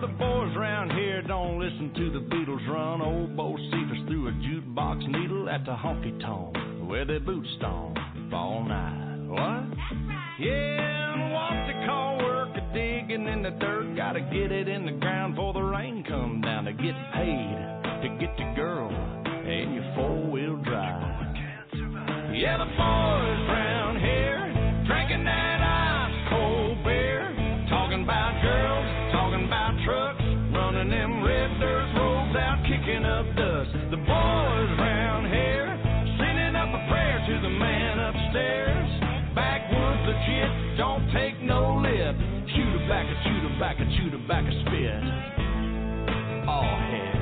the boys around here don't listen to the Beatles run. Old Bo Cephas threw a jukebox needle at the honky-tonk where their boots stomp all night. What? Yeah, and what they call work a digging in the dirt. Gotta get it in the ground before the rain come down to get paid, to get the girl in your four-wheel drive. Yeah, the boys round here drinking that ice-cold beer, talking about girls, talking about trucks, running them red dirt roads out, kicking up dust. The boys round here sending up a prayer to the man upstairs. Backwoods legit, don't take no lip. Chew tobacco, chew tobacco, chew tobacco, spit. Oh, heck.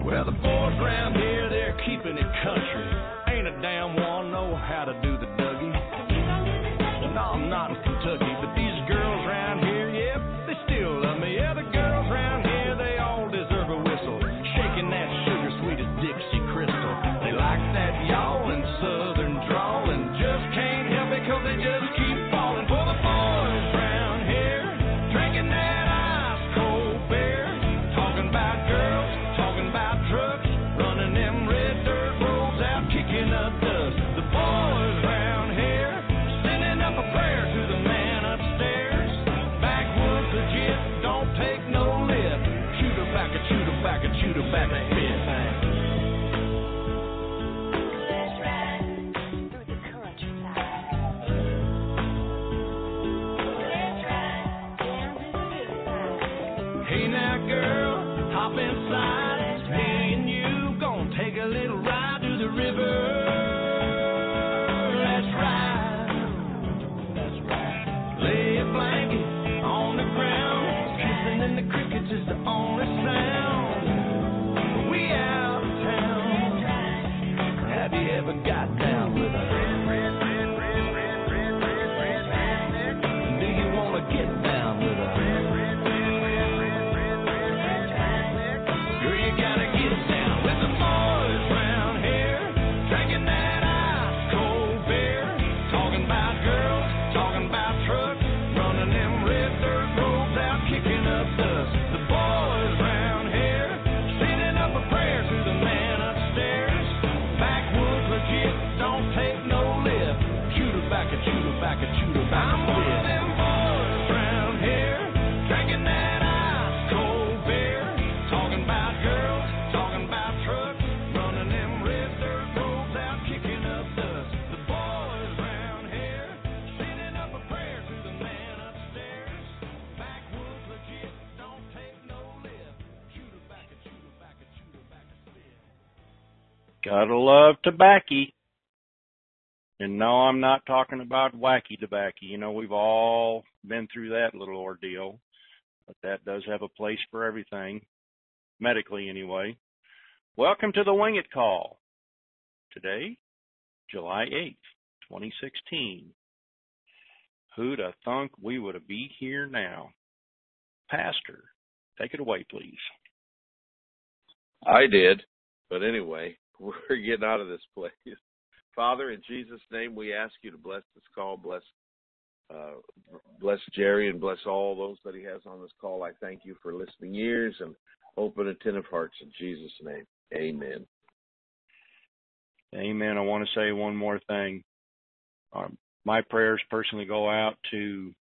Well, the boys around here, they're keeping it country. Ain't a damn one know how to do the Dougie. No, I'm not in Kentucky, but these girls around here, yep, they still love me. Yeah, the girls around here, they all deserve a whistle. Shaking that sugar sweet as Dixie Crystal. They like that yawling southern drawl and just can't help it 'cause they just keep falling for the boys around here. Drinking that ice-cold beer, talking about girls, talking about trucks, running them red dirt roads out, kicking up dust. The boys around here sending up a prayer to the man upstairs. Backwoods legit, don't take no lip. Chew tobacco, chew tobacco, chew tobacco, spit. Let's ride through the countryside. Let's ride down to the riverside. Hey now, girl, hop inside. Me and you gonna take a little ride to the river. Let's ride. That's right. Lay a blanket on the ground. Kissing in the crickets is the only sound. We out of town. Have you ever got down with a do you wanna get down with a girl, you gotta get down with the boys round here, drinking that ice-cold beer, talking about girls, talking about trucks, running them red dirt roads out, kicking up dust. The boys round here, sending up a prayer to the man upstairs. Backwoods legit, don't take no lip. Chew tobacco, chew tobacco, chew tobacco. I'm one of them boys round here, drinking that ice-cold beer, talking about girls, talking about trucks, running them red dirt roads out, kicking up dust. The boys round here, sending up a prayer to the man upstairs. Backwoods legit, don't take no lip. Chew tobacco, chew tobacco, chew tobacco, spit. Gotta love tobacco. And no, I'm not talking about wacky tobacco. You know, we've all been through that little ordeal. But that does have a place for everything, medically anyway. Welcome to the Wing It Call. Today, July 8th, 2016. Who'd have thunk we would be here now? Pastor, take it away, please. I did, but anyway, we're getting out of this place. Father, in Jesus' name, we ask you to bless this call, bless Jerry, and bless all those that he has on this call. I thank you for listening ears and open, attentive hearts in Jesus' name. Amen. Amen. I want to say one more thing. My prayers personally go out to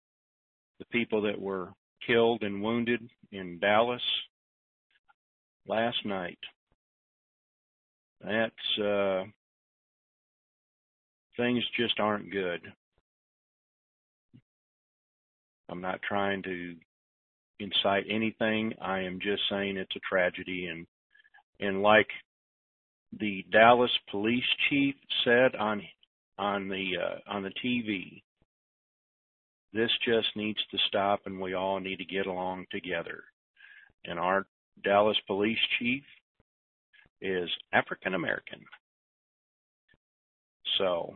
the people that were killed and wounded in Dallas last night. That's things just aren't good. I'm not trying to incite anything. I am just saying it's a tragedy, and like the Dallas police chief said on the TV, this just needs to stop, and we all need to get along together. And our Dallas police chief is African American. So,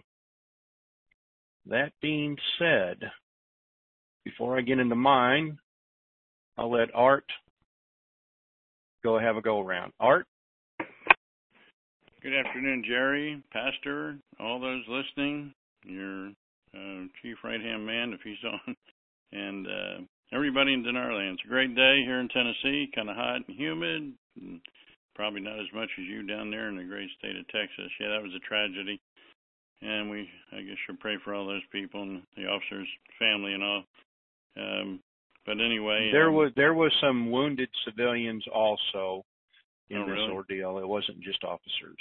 that being said, before I get into mine, I'll let Art go have a go around. Art? Good afternoon, Jerry, Pastor, all those listening, your chief right-hand man, if he's on, and everybody in Denarland. It's a great day here in Tennessee, kind of hot and humid, and probably not as much as you down there in the great state of Texas. Yeah, that was a tragedy, and I guess, should pray for all those people and the officers' family and all. But anyway, there was some wounded civilians also in this really? ordeal. It wasn't just officers.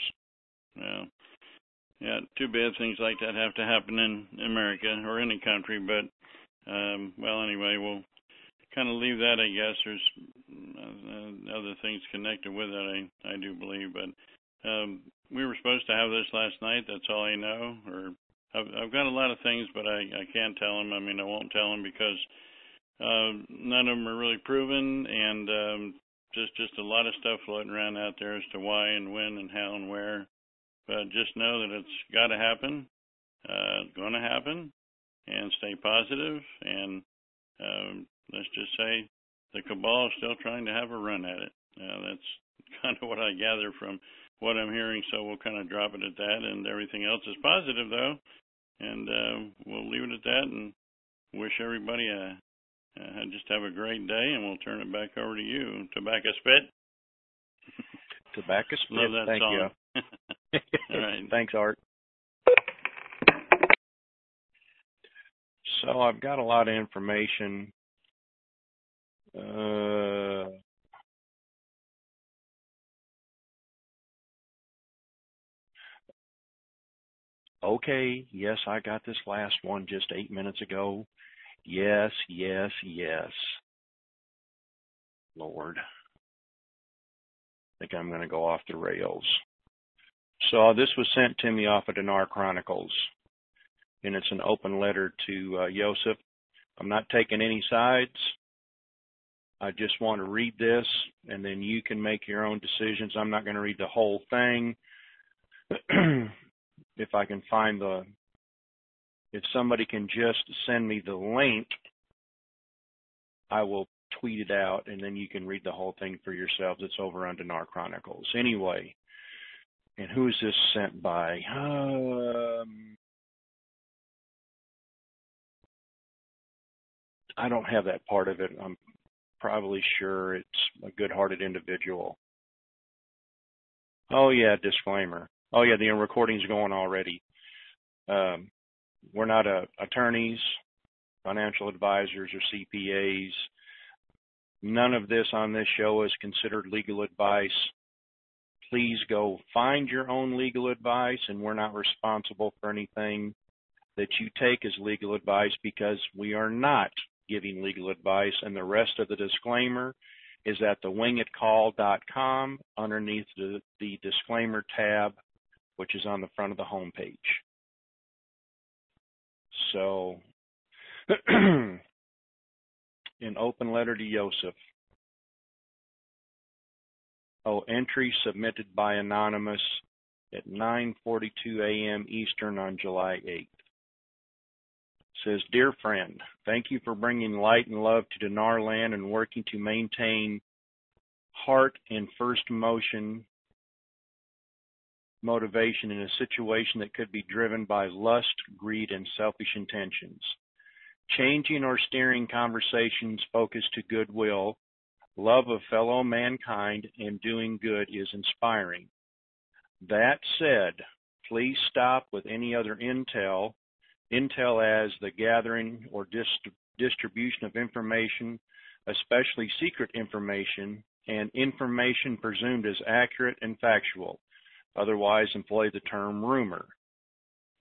Yeah, too bad things like that have to happen in America or any country. But well, anyway, we'll kind of leave that. I guess there's other things connected with that. I do believe, but we were supposed to have this last night. That's all I know. Or I've got a lot of things, but I can't tell them. I mean, I won't tell them because none of them are really proven, and just a lot of stuff floating around out there as to why and when and how and where. But just know that it's got to happen, going to happen, and stay positive. And let's just say the cabal is still trying to have a run at it. That's kind of what I gather from what I'm hearing. So we'll kind of drop it at that, and everything else is positive, though. And we'll leave it at that and wish everybody just have a great day, and we'll turn it back over to you. Tobacco Spit? Tobacco Spit, love that thank song. you. All right. Thanks, Art. So I've got a lot of information. Okay, yes, I got this last one just 8 minutes ago. Yes. Lord. I think I'm going to go off the rails. So this was sent to me off of Dinar Chronicles, and it's an open letter to Joseph. I'm not taking any sides. I just want to read this, and then you can make your own decisions. I'm not going to read the whole thing. If I can find if somebody can just send me the link, I will tweet it out, and then you can read the whole thing for yourselves. It's over on Dinar Chronicles. Anyway, and who is this sent by? I don't have that part of it. I'm probably sure it's a good-hearted individual. Oh, yeah, disclaimer. Oh, yeah, the recording's going already. We're not attorneys, financial advisors, or CPAs. None of this on this show is considered legal advice. Please go find your own legal advice, and we're not responsible for anything that you take as legal advice because we are not giving legal advice. And the rest of the disclaimer is at the wingitcall.com underneath the disclaimer tab, which is on the front of the homepage. So, an open letter to Joseph. Oh, entry submitted by Anonymous at 9:42 a.m. Eastern on July 8th. Says, Dear friend, thank you for bringing light and love to Dinar land and working to maintain heart and first motivation in a situation that could be driven by lust, greed, and selfish intentions. Changing or steering conversations focused to goodwill, love of fellow mankind, and doing good is inspiring. That said, please stop with any other intel as the gathering or distribution of information, especially secret information, and information presumed as accurate and factual. Otherwise, employ the term rumor.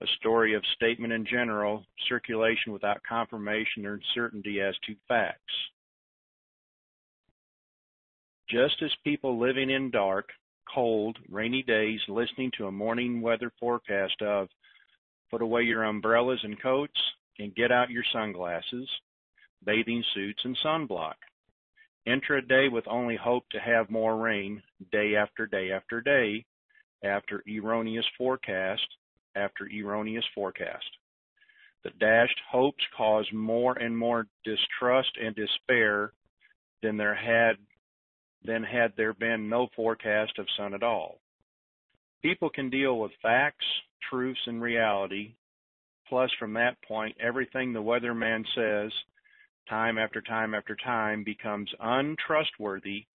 A story of statement in general, circulation without confirmation or certainty as to facts. Just as people living in dark, cold, rainy days listening to a morning weather forecast of put away your umbrellas and coats and get out your sunglasses, bathing suits, and sunblock. Enter a day with only hope to have more rain day after day after day after erroneous forecast after erroneous forecast. The dashed hopes cause more and more distrust and despair than had there been no forecast of sun at all. People can deal with facts, truths, and reality. Plus, from that point, everything the weatherman says, time after time after time, becomes untrustworthy,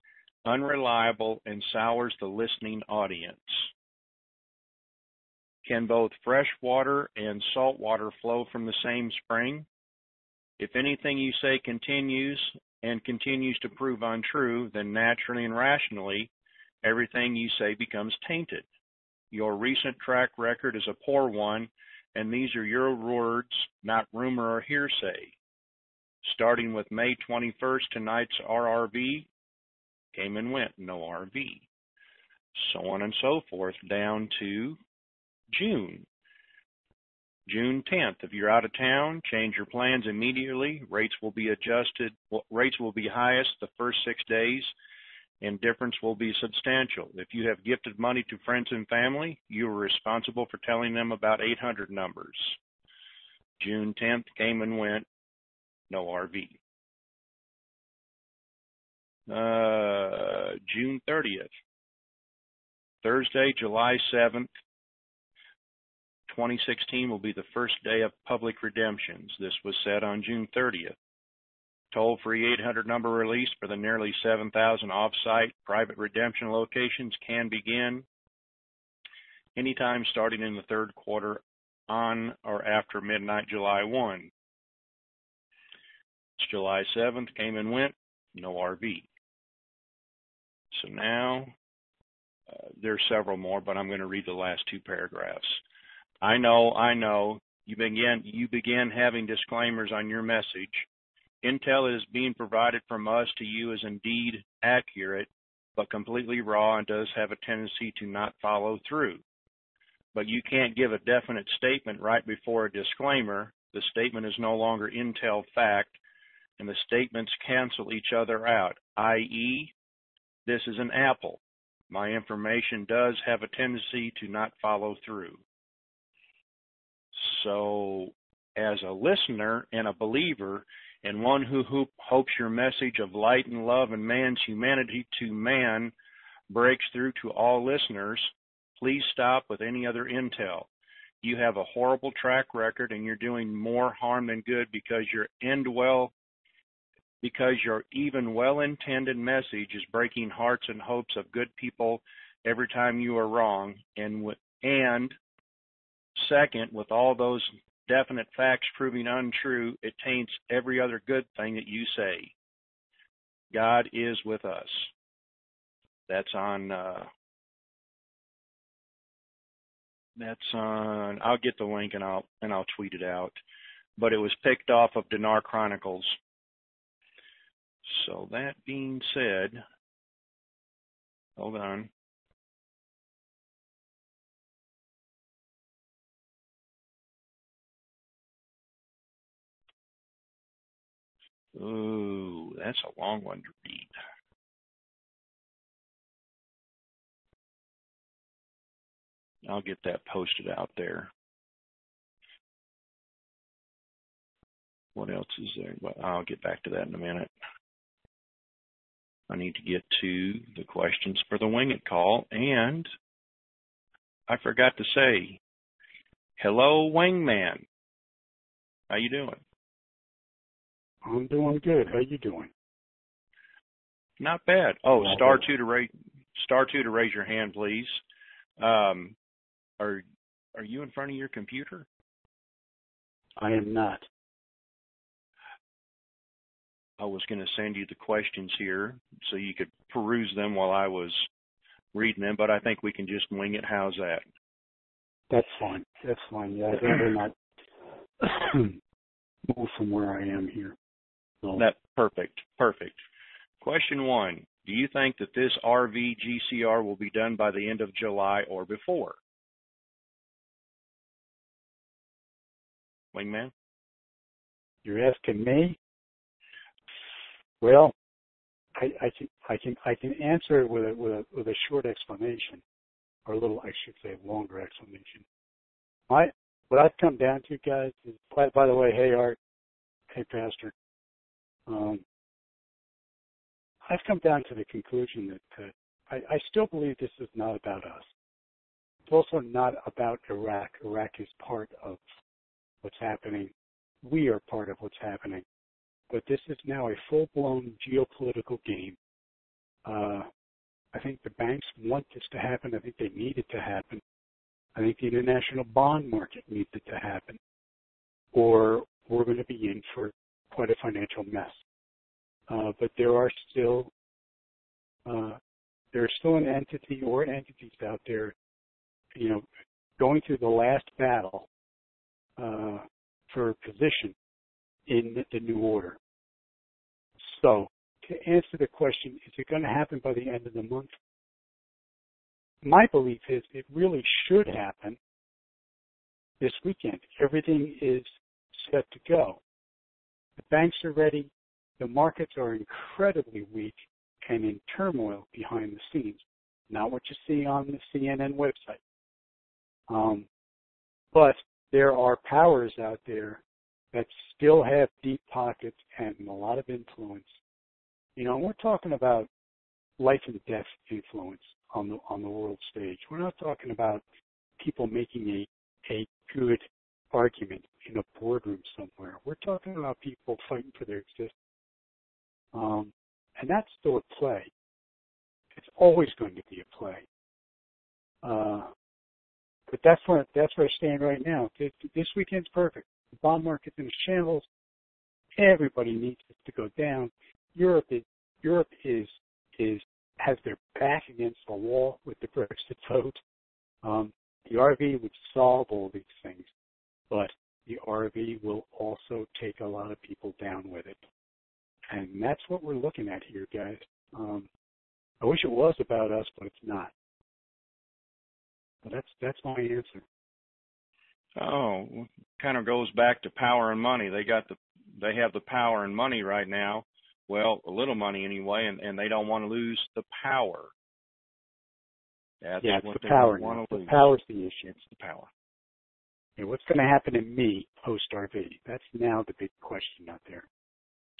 unreliable, and sours the listening audience. Can both fresh water and salt water flow from the same spring? If anything you say continues to prove untrue, then naturally and rationally, everything you say becomes tainted. Your recent track record is a poor one, and these are your words, not rumor or hearsay. Starting with May 21st, tonight's RRV came and went, no RV. So on and so forth, down to June 10th. If you're out of town, change your plans immediately. Rates will be adjusted. Rates will be highest the first 6 days, and difference will be substantial. If you have gifted money to friends and family, you are responsible for telling them about 800 numbers. June 10th came and went, no RV. June 30th, Thursday, July 7th, 2016 will be the first day of public redemptions. This was set on June 30th. Toll-free 800 number release for the nearly 7,000 off-site private redemption locations can begin anytime starting in the third quarter on or after midnight July 1. It's July 7th, came and went, no RV. So now, there's several more, but I'm going to read the last two paragraphs. I know, you began having disclaimers on your message. Intel is being provided from us to you is indeed accurate, but completely raw and does have a tendency to not follow through. But you can't give a definite statement right before a disclaimer. The statement is no longer Intel fact, and the statements cancel each other out, i.e., this is an apple. My information does have a tendency to not follow through. So, as a listener and a believer, and one who hopes your message of light and love and man's humanity to man breaks through to all listeners, please stop with any other intel. You have a horrible track record, and you're doing more harm than good because your even well-intended message is breaking hearts and hopes of good people every time you are wrong, and second, with all those definite facts proving untrue, it taints every other good thing that you say. God is with us. That's on, I'll get the link and I'll tweet it out. But it was picked off of Dinar Chronicles. So that being said, hold on. Ooh, that's a long one to read. I'll get that posted out there. What else is there? Well, I'll get back to that in a minute. I need to get to the questions for the Wing It call, and I forgot to say, hello, Wingman. How you doing? I'm doing good. How you doing? Not bad. Oh, star two to raise your hand, please. Are you in front of your computer? I am not. I was going to send you the questions here so you could peruse them while I was reading them, but I think we can just wing it. How's that? That's fine. That's fine. Yeah, I'd rather not move from where I am here. So. That's perfect. Perfect. Question 1. Do you think that this RV GCR will be done by the end of July or before? Wingman? You're asking me? Well, I can answer it with a short explanation, or a little, I should say, longer explanation. What I've come down to, guys, is, by the way, hey Art, hey Pastor, I've come down to the conclusion that I still believe this is not about us. It's also not about Iraq. Iraq is part of what's happening. We are part of what's happening. But this is now a full-blown geopolitical game. I think the banks want this to happen. I think they need it to happen. I think the international bond market needs it to happen. Or we're going to be in for quite a financial mess. But there's still an entity or entities out there, going through the last battle for position in the new order. So, to answer the question, is it going to happen by the end of the month? My belief is it really should happen this weekend. Everything is set to go. The banks are ready. The markets are incredibly weak and in turmoil behind the scenes. Not what you see on the CNN website. But there are powers out there that still have deep pockets and a lot of influence. We're talking about life and death influence on the world stage. We're not talking about people making a good argument in a boardroom somewhere. We're talking about people fighting for their existence. And that's still at play. It's always going to be a play. But that's where I stand right now. This weekend's perfect. The bond market's in shambles. Everybody needs it to go down. Europe has their back against the wall with the Brexit vote. The RV would solve all these things, but the RV will also take a lot of people down with it. And that's what we're looking at here, guys. I wish it was about us, but it's not. But that's my answer. Oh, kind of goes back to power and money. They have the power and money right now. Well, a little money anyway, and they don't want to lose the power. That's what the they power. want to lose. The power's the issue. It's the power. What's going to happen to me post RV? That's now the big question out there.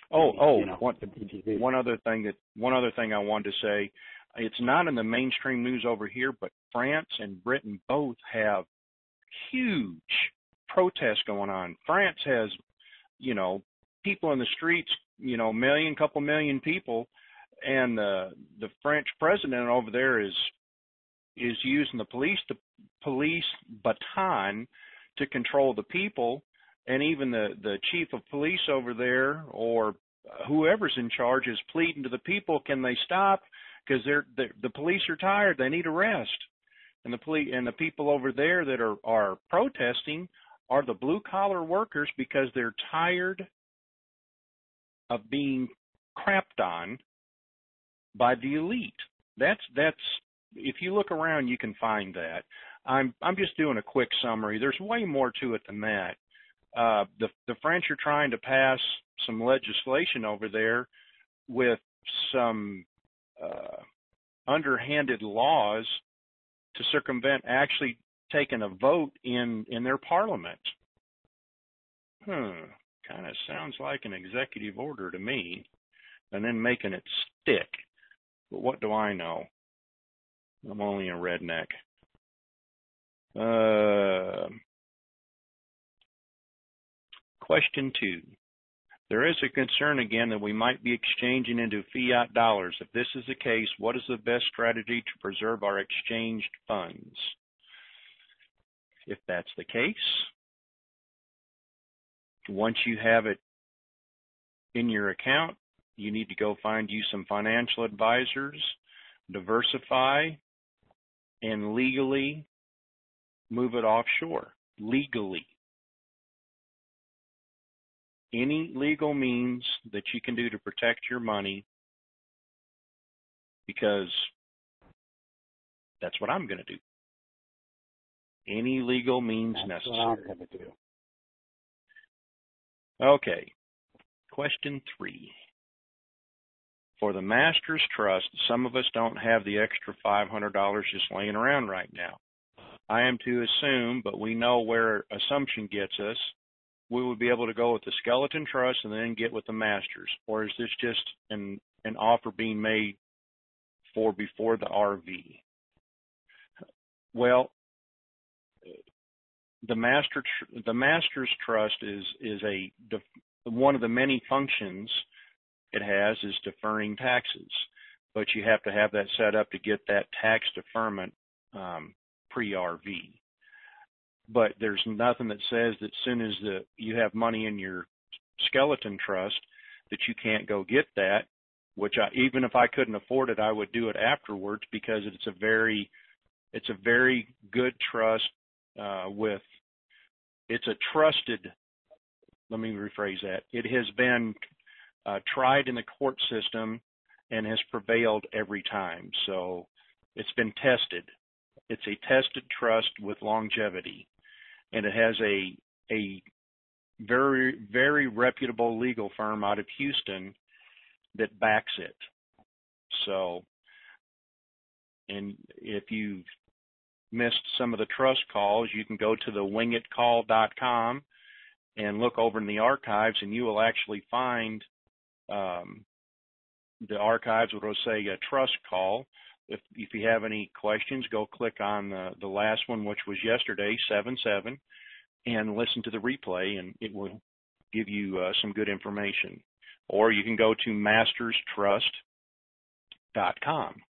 One other thing I wanted to say, it's not in the mainstream news over here, but France and Britain both have huge protests going on. France has, people in the streets, couple million people, and the French president over there is using the police baton to control the people. And even the chief of police over there, or whoever's in charge, is pleading to the people, can they stop? Because the police are tired. They need a rest. And the people over there that are protesting are the blue collar workers, because they're tired of being crapped on by the elite. That's if you look around, you can find that. I'm just doing a quick summary. There's way more to it than that. The French are trying to pass some legislation over there with some underhanded laws to circumvent actually taking a vote in their parliament. Kind of sounds like an executive order to me, and then making it stick. But what do I know? I'm only a redneck. Question 2. There is a concern again that we might be exchanging into fiat dollars. If this is the case, what is the best strategy to preserve our exchanged funds? If that's the case, once you have it in your account, you need to go find you some financial advisors, diversify, and legally move it offshore. Legally. Any legal means that you can do to protect your money, because that's what I'm going to do. Any legal means necessary. That's what I'm going to do. Okay. Question 3. For the Master's Trust, some of us don't have the extra $500 just laying around right now. I am to assume, but we know where assumption gets us, we would be able to go with the Skeleton Trust and then get with the Masters. Or is this just an offer being made for before the RV? Well, the master's trust is one of the many functions it has is deferring taxes, but you have to have that set up to get that tax deferment pre-RV. But there's nothing that says that as soon as you have money in your skeleton trust that you can't go get that, which even if I couldn't afford it, I would do it afterwards, because it's a very good trust it's a trusted, let me rephrase that. It has been tried in the court system and has prevailed every time. So it's been tested. It's a tested trust with longevity, and it has a very, very reputable legal firm out of Houston that backs it. So, and if you've missed some of the trust calls, you can go to the wingitcall.com and look over in the archives, and you will actually find the archives will say a trust call. If you have any questions, go click on the last one, which was yesterday, 7-7, and listen to the replay, and it will give you some good information. Or you can go to masterstrust.com.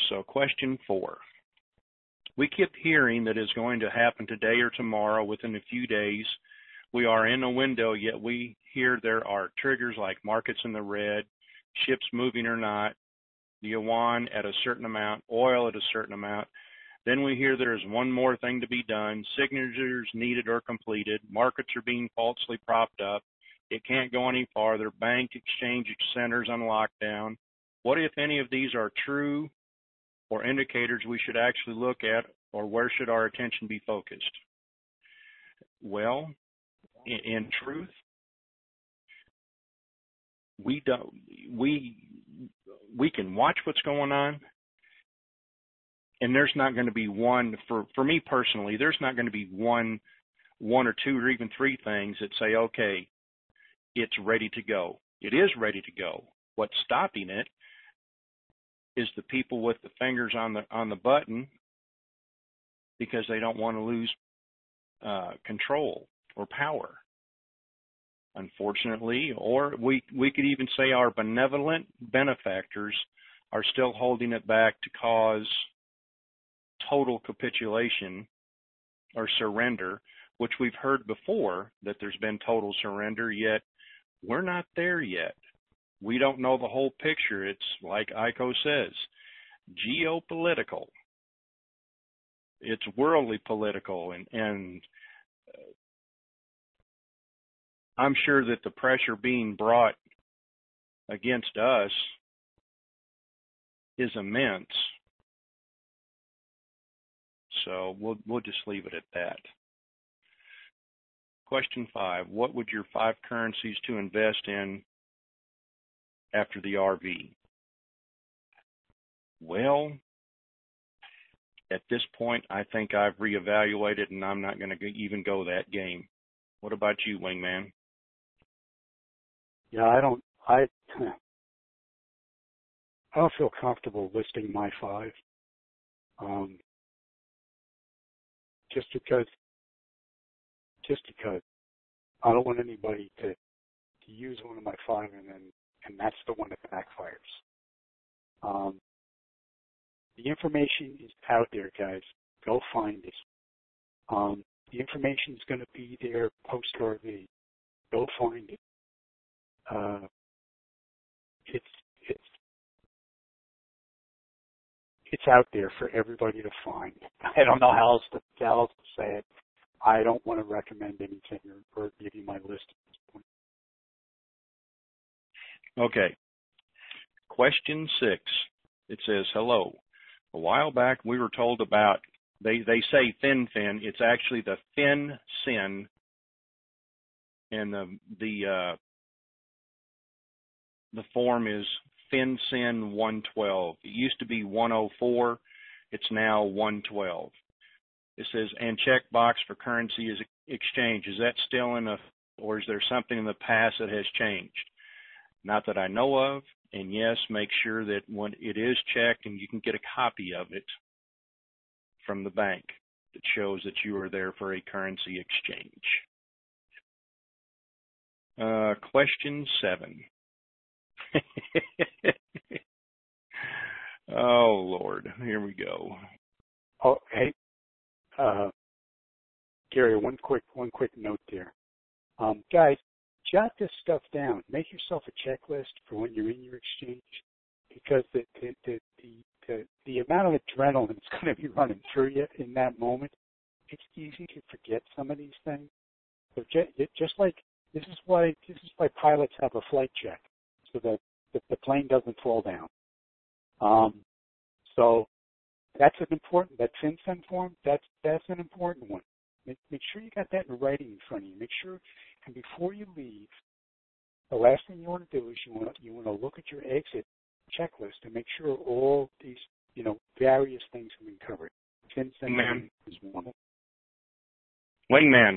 So question 4. We keep hearing that it's going to happen today or tomorrow, within a few days. We are in a window, yet we hear there are triggers like markets in the red, ships moving or not, the yuan at a certain amount, oil at a certain amount. Then we hear there's one more thing to be done, signatures needed or completed, markets are being falsely propped up, it can't go any farther, bank exchange centers on lockdown. What if any of these are true or indicators we should actually look at, or where should our attention be focused? Well, in truth, we can watch what's going on, and there's not going to be one, for me personally, there's not going to be one or two or even three things that say, okay, it's ready to go. It is ready to go. What's stopping it is the people with the fingers on the button, because they don't want to lose control or power, unfortunately. Or we could even say our benevolent benefactors are still holding it back to cause total capitulation or surrender, which we've heard before, that there's been total surrender, yet we're not there yet. We don't know the whole picture. It's like Iko says, geopolitical. It's worldly political, and I'm sure that the pressure being brought against us is immense. So we'll just leave it at that. Question 5, what would your 5 currencies to invest in after the RV? Well, at this point, I think I've reevaluated, and I'm not going to even go that game. What about you, Wingman? Yeah, I don't feel comfortable listing my 5. Just because I don't want anybody to use one of my 5 and that's the one that backfires. The information is out there, guys. Go find it. The information is going to be there post-RV. Go find it. It's out there for everybody to find. I don't know how else to say it. I don't want to recommend anything or give you my list at this point. Okay. Question 6. It says, hello. A while back we were told about, they say fin. It's actually the fin sin, and the form is FinCin 112. It used to be 104. It's now 112. It says, and check box for currency is exchange. Is that still or is there something in the past that has changed? Not that I know of. And yes, make sure that when it is checked and you can get a copy of it from the bank. that shows that you are there for a currency exchange. Question 7. Oh, Lord. Here we go. Oh, hey, Gary, one quick note there. Guys, jot this stuff down. Make yourself a checklist for when you're in your exchange, because the amount of adrenaline that's going to be running through you in that moment, it's easy to forget some of these things. So just like this is why pilots have a flight check, so that the plane doesn't fall down. So that's an important, that FinCEN form, that's an important one. Make sure you got that in writing in front of you. Make sure, and before you leave, the last thing you want to do is you want to look at your exit checklist and make sure all these, various things have been covered. FinCEN is one of them. Wingman.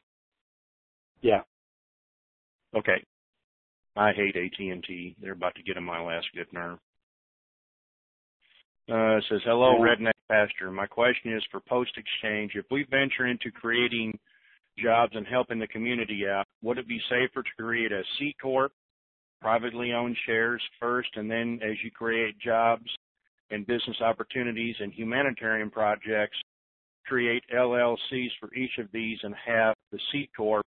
Yeah. Okay. I hate AT&T. They're about to get on my last good nerve. It says, hello, Redneck Pastor. My question is for post-exchange. If we venture into creating jobs and helping the community out, would it be safer to create a C Corp, privately owned shares first, and then as you create jobs and business opportunities and humanitarian projects, create LLCs for each of these and have the C Corp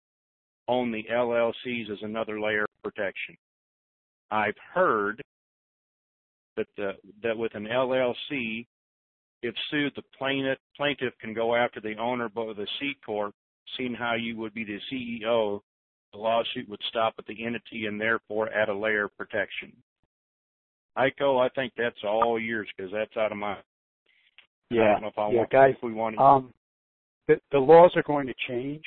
own the LLCs as another layer of protection? I've heard that with an LLC, if sued, the plaintiff can go after the owner of the C Corp, seeing how you would be the CEO. The lawsuit would stop at the entity and therefore add a layer of protection. Heiko, I think that's all yours because that's out of my. Yeah, I don't know if I want, guys. If we want the laws are going to change.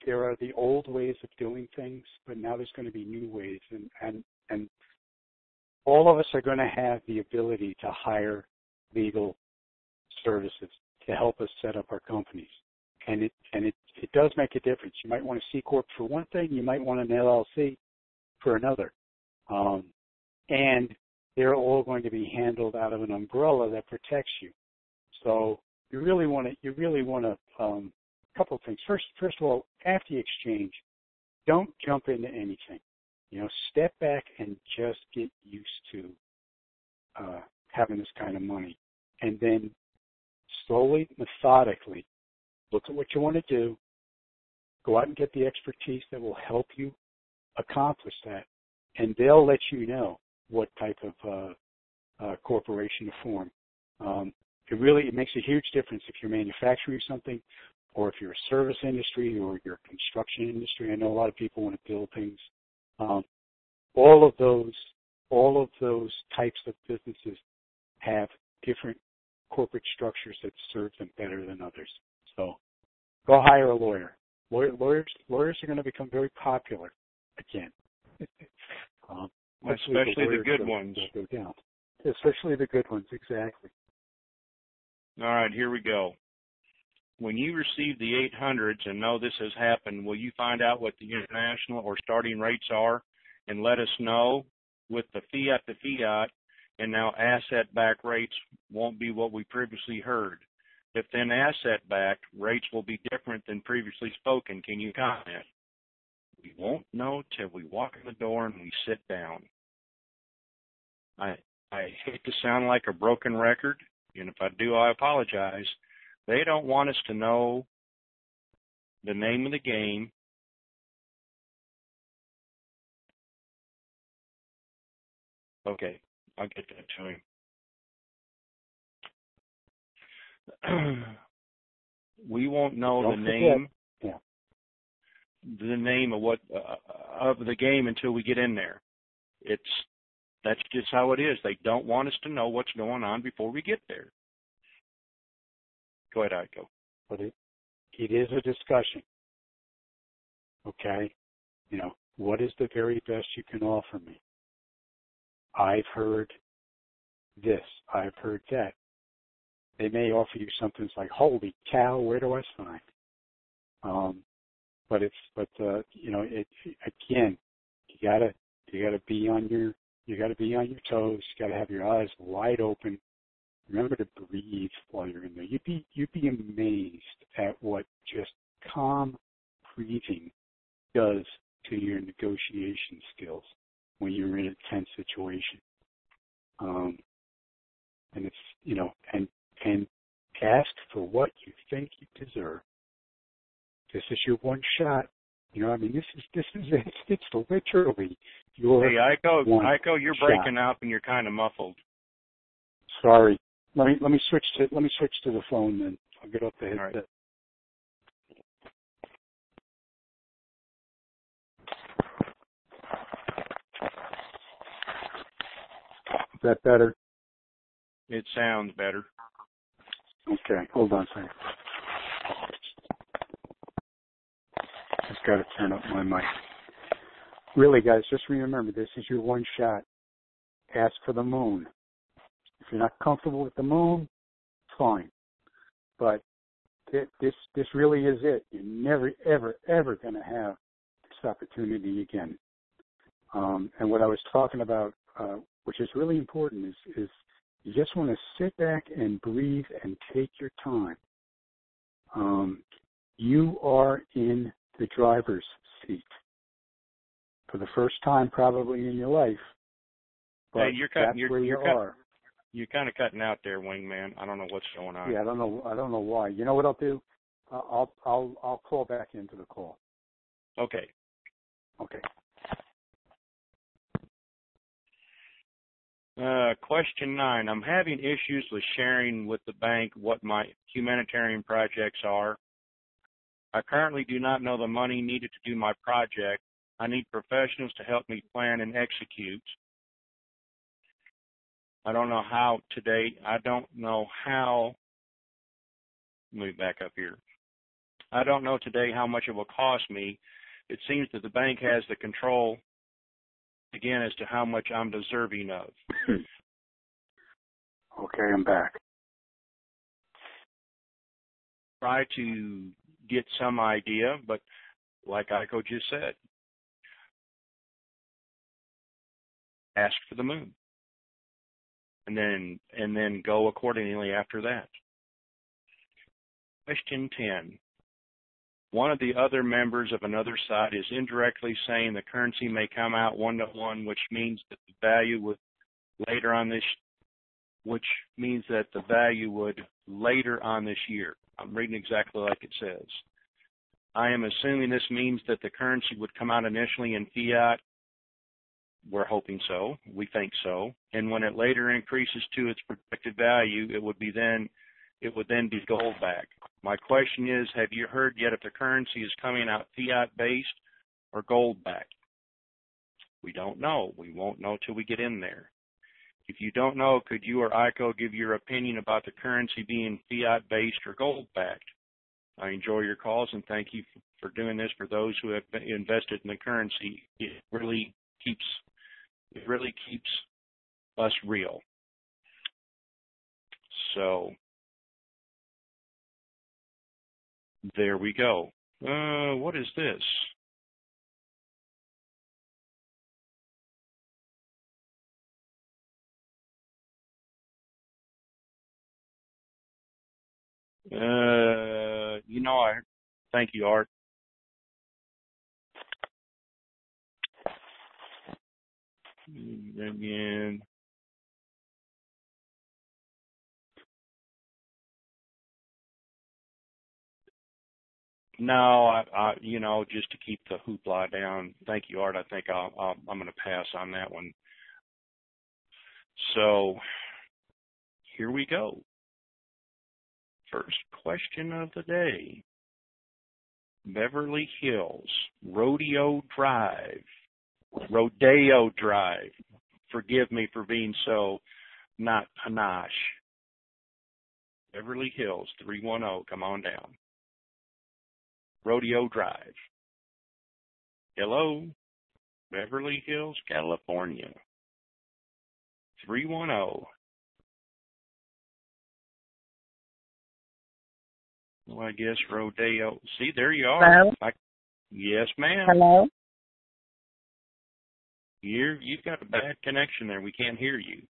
There are the old ways of doing things, but now there's going to be new ways, and all of us are going to have the ability to hire legal services to help us set up our companies, and it does make a difference. You might want a C Corp for one thing, you might want an LLC for another, and they're all going to be handled out of an umbrella that protects you. So you really want to. Couple of things. First of all, after the exchange, don't jump into anything. Step back and just get used to having this kind of money, and then slowly, methodically, look at what you want to do. Go out and get the expertise that will help you accomplish that, and they'll let you know what type of corporation to form. It makes a huge difference if you're manufacturing something, or if you're a service industry, or you're a construction industry. I know a lot of people want to build things. All of those types of businesses have different corporate structures that serve them better than others. So go hire a lawyer. Lawyers are going to become very popular again. especially the good ones. Go down. Especially the good ones, exactly. All right, here we go. When you receive the 800s and know this has happened, will you find out what the international or starting rates are and let us know? With the fiat to fiat and now asset-backed rates won't be what we previously heard. If then asset-backed, rates will be different than previously spoken. Can you comment? We won't know till we walk in the door and we sit down. I hate to sound like a broken record, and if I do, I apologize. They don't want us to know the name of the game. Okay, I'll get that to him. We won't know the name, the name of what of the game until we get in there. That's just how it is. They don't want us to know what's going on before we get there. Go ahead, Iko. But it is a discussion. Okay, what is the very best you can offer me? I've heard this. I've heard that. They may offer you something that's like, holy cow, where do I sign? Again, you gotta be on your toes. You gotta have your eyes wide open. Remember to breathe while you're in there. You'd be amazed at what just calm breathing does to your negotiation skills when you're in a tense situation. And it's, you know, and ask for what you think you deserve. This is your one shot. You know, I mean, this is it. It's literally your Hey, Iko, you're shot. breaking up and you're kind of muffled. Sorry. Let me switch to the phone then. I'll get off the headset. All right. Is that better? It sounds better. Okay, hold on a second. Just got to turn up my mic. Really, guys, just remember, this is your one shot. Ask for the moon. If you're not comfortable with the moon, fine. But this really is it. You're never, ever, ever going to have this opportunity again. And what I was talking about, which is really important, is you just want to sit back and breathe and take your time. You are in the driver's seat for the first time probably in your life. But Hey, you're cutting. that's where you are. You're kind of cutting out there, wingman. I don't know what's going on. Yeah, I don't know why. You know what I'll do? I'll call back into the call. Okay. Okay. Question 9. I'm having issues with sharing with the bank what my humanitarian projects are. I currently do not know the money needed to do my project. I need professionals to help me plan and execute. I don't know how today. Let me back up here. I don't know today how much it will cost me. It seems that the bank has the control, again, as to how much I'm deserving of. Okay, I'm back. Try to get some idea, but like Iko just said, ask for the moon. And then go accordingly after that. Question 10. One of the other members of another side is indirectly saying the currency may come out 1-to-1, which means that the value would later on this year. I'm reading exactly like it says. I am assuming this means that the currency would come out initially in fiat. We're hoping so. We think so. And when it later increases to its projected value, it would then be gold back. My question is, have you heard yet if the currency is coming out fiat-based or gold-backed? We don't know. We won't know till we get in there. If you don't know, could you or Iko give your opinion about the currency being fiat-based or gold-backed? I enjoy your calls and thank you for doing this for those who have been invested in the currency. It really keeps us real. So there we go. What is this? Thank you, Art. Again. No, I just to keep the hoopla down. Thank you, Art. I think I'm going to pass on that one. So here we go. First question of the day. Beverly Hills, Rodeo Drive. Forgive me for being so not panache. Beverly Hills, 310. Come on down. Rodeo Drive. Hello, Beverly Hills, California. 310. Well, I guess Rodeo. See, there you are. Hello? Yes, ma'am. Hello? You've got a bad connection there. We can't hear you.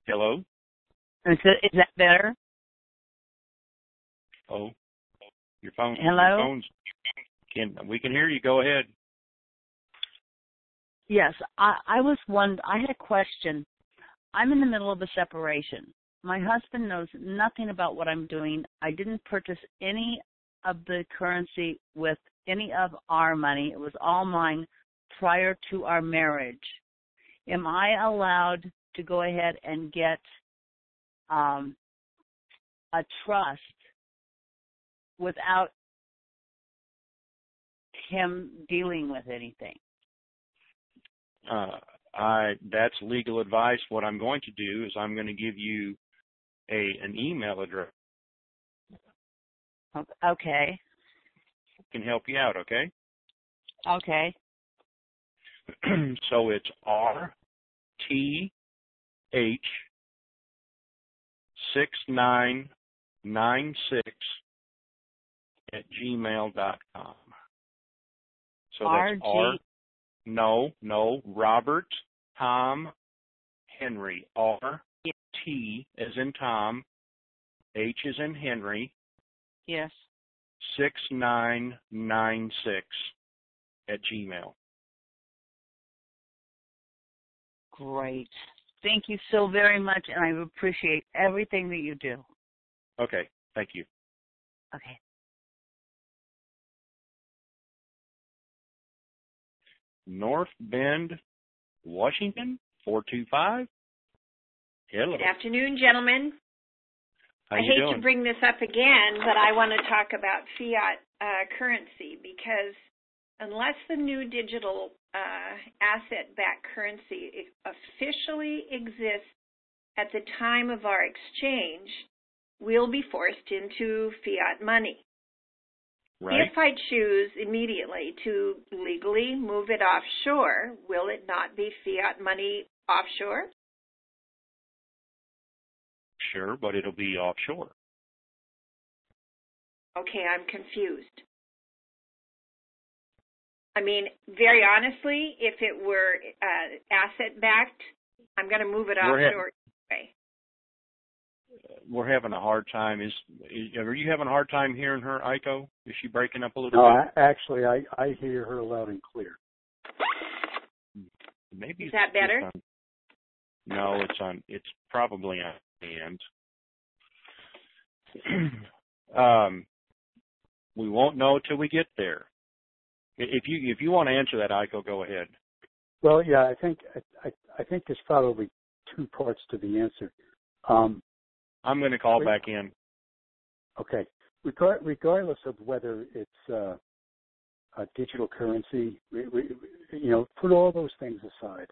Hello? Is that better? Oh, your phone. Hello? Your phone's, we can hear you. Go ahead. Yes, I had a question. I'm in the middle of a separation. My husband knows nothing about what I'm doing. I didn't purchase any of the currency with any of our money. It was all mine prior to our marriage. Am I allowed to go ahead and get a trust without him dealing with anything? That's legal advice. What I'm going to do is I'm going to give you an email address. Okay. Can help you out, okay? Okay. So it's RTH6996 So that's Robert, Tom, Henry, R-T as in Tom, H as in Henry. Yes. 6996 @gmail. Great. Thank you so very much, and I appreciate everything that you do. Okay. Thank you. Okay. North Bend, Washington, 425. Hello. Good afternoon, gentlemen. How I you hate doing? to bring this up again, but I want to talk about fiat currency because unless the new digital asset-backed currency officially exists at the time of our exchange, we'll be forced into fiat money. Right. If I choose immediately to legally move it offshore, will it not be fiat money offshore? Sure, but it'll be offshore. Okay, I'm confused. I mean, very honestly, if it were asset-backed, I'm going to move it offshore anyway. We're having a hard time. Are you having a hard time hearing her, Aiko? Is she breaking up a little bit? No, actually, I hear her loud and clear. Maybe Is that better? No, it's probably on hand. We won't know till we get there. If you want to answer that, Aiko, go ahead. Well, yeah, I think there's probably two parts to the answer. I'm going to call back in. Okay. Regardless of whether it's a digital currency, put all those things aside.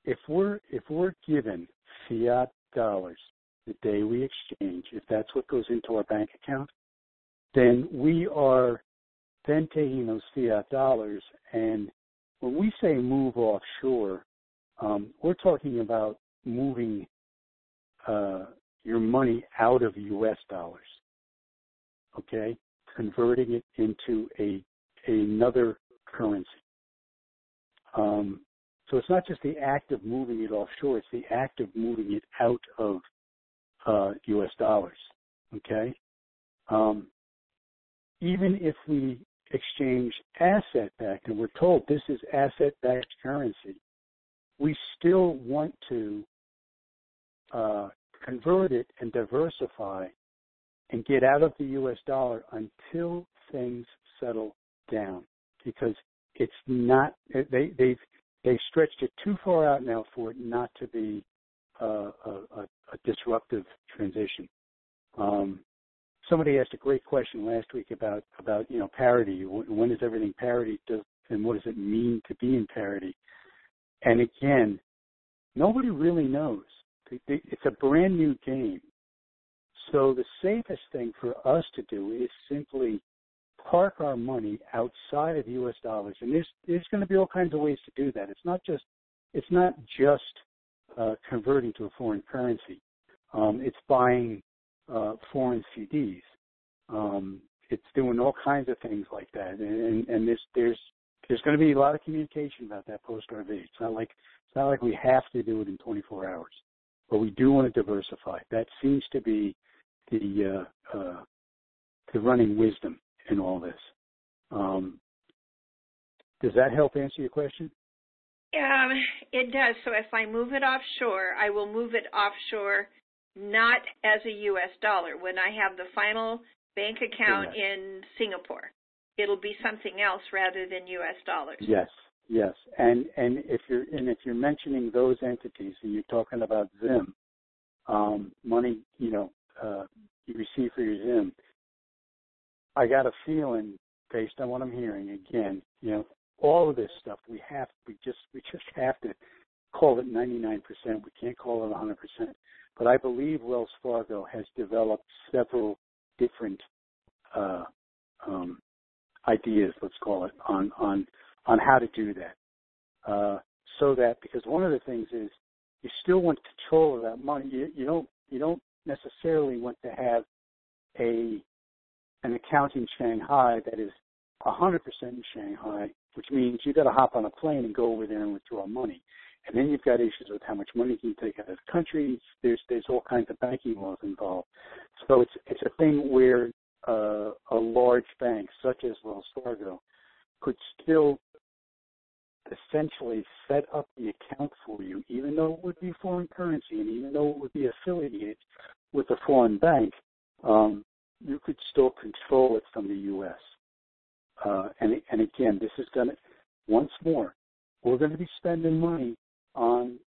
If we're given fiat dollars the day we exchange, if that's what goes into our bank account, then we are then taking those fiat dollars, and when we say move offshore, we're talking about moving your money out of U.S. dollars, okay, converting it into another currency. So it's not just the act of moving it offshore, it's the act of moving it out of U.S. dollars, okay? Even if we exchange asset-backed, and we're told this is asset-backed currency, we still want to convert it and diversify and get out of the U.S. dollar until things settle down, because it's not, they've stretched it too far out now for it not to be a disruptive transition. Somebody asked a great question last week about parity. When is everything parity, and what does it mean to be in parity? And again, nobody really knows. It's a brand new game. So the safest thing for us to do is simply park our money outside of U.S. dollars, and there's going to be all kinds of ways to do that. It's not just converting to a foreign currency. It's buying foreign CDs. It's doing all kinds of things like that, and there's there's going to be a lot of communication about that post-RV. It's not like we have to do it in 24 hours, but we do want to diversify. That seems to be the running wisdom in all this. Does that help answer your question? It does. So if I move it offshore, I will move it offshore not as a U.S. dollar. When I have the final bank account in Singapore, it'll be something else rather than U.S. dollars. Yes. And if you're mentioning those entities and you're talking about Zim, money, you receive for your Zim, I got a feeling based on what I'm hearing again, all of this stuff we just have to call it 99%. We can't call it 100%. But I believe Wells Fargo has developed several different ideas, let's call it, on how to do that. So that, because one of the things is you still want control of that money. You don't necessarily want to have an account in Shanghai that is 100% in Shanghai, which means you've got to hop on a plane and go over there and withdraw money. And then you've got issues with how much money you can take out of the country. There's all kinds of banking laws involved. So it's a thing where a large bank such as Wells Fargo could still essentially set up the account for you, even though it would be foreign currency and even though it would be affiliated with a foreign bank, you could still control it from the U.S. And again, this is going to, once more, we're going to be spending money on